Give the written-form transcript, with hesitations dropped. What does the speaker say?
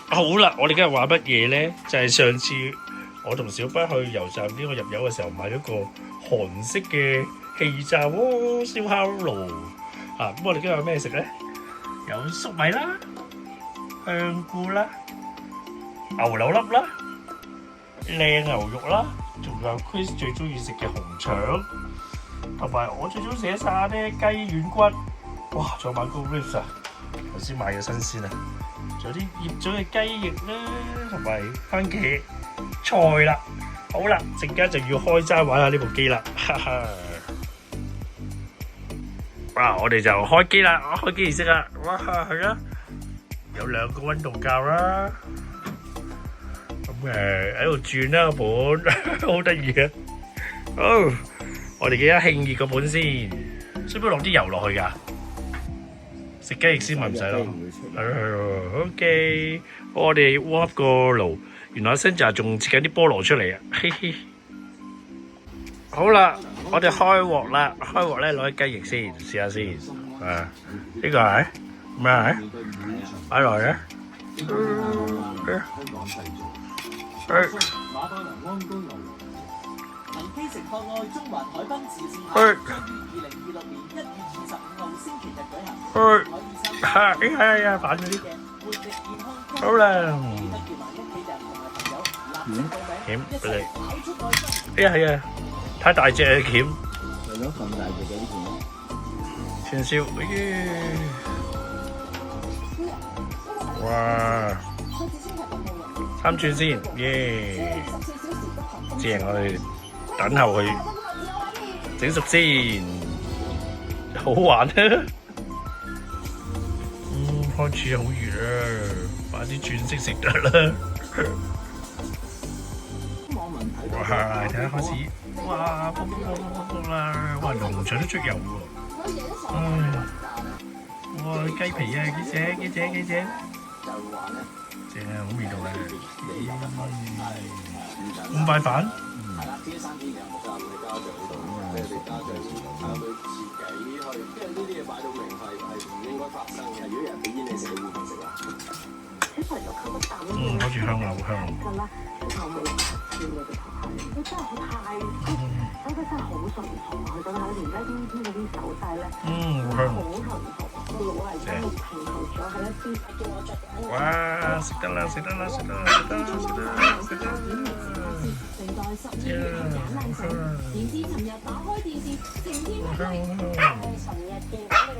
好啦，我哋今日玩乜嘢咧？就係上次我同小輝去油站呢個入油嘅時候買咗個韓式嘅氣炸鍋燒烤爐啊！咁我哋今日有咩食咧？有粟米啦、香菇啦、牛柳粒啦、靚牛肉啦，仲有 Chris 最中意食嘅紅腸，同埋我最中意食嘅沙爹雞軟骨。哇！仲有買個 ribs 啊，頭先買嘅新鮮啊！仲有啲醃咗嘅雞翼啦，同埋番茄菜啦。好啦，陣間就要開齋玩下呢部機啦，哈哈！哇！我哋就開機啦，開機儀式啦，哇係啊！有兩個溫度計啦，咁喺度轉啦個盤，好得意啊！好，我哋記得興熱個盤先，需唔需要落啲油落去㗎？食雞翼先咪唔使咯。OK， 我哋 warm up 個爐，原來新紮仲切緊啲菠蘿出嚟啊！嘿嘿。好啦，我哋開鑊啦，開鑊咧攞啲雞翼先，試下先。啊，呢個係咩係？擺落去啊！恒基城博愛中環海濱慈善行將於2026年1月25號星期日舉行，可以參與哎呀，反咗啲。活力健康。好啦，記得叫埋屋企人同埋朋友立即報名，一齊跑出愛心。哎呀係啊，太大隻嘅鉗。為咗咁大隻嘅呢件，串燒，哇！3串先，耶！正，我哋等候佢整熟先，好玩啊！開始好熱啦，快啲轉色食得啦！哇！睇下開始，哇！卜啦！哇！龍腸都出油喎，哇！雞皮啊，幾正！正啊，好味道啊！五塊飯。係啦，天生天養木家會家長度，即係你家長佢自己去，因為呢啲嘢擺到明係唔應該發生嘅。如果有人俾煙你食，你會唔會食啊？好似香啊，好香。佢真係好太，手勢真係好順從，佢覺得喺連雞邊嗰啲手勢咧，好香。好順從，個腦係真係平衡咗喺一邊。叫我着哇！食得啦！成代10年揀爛神，點知尋日打開電視，晴天霹靂，尋日見到你。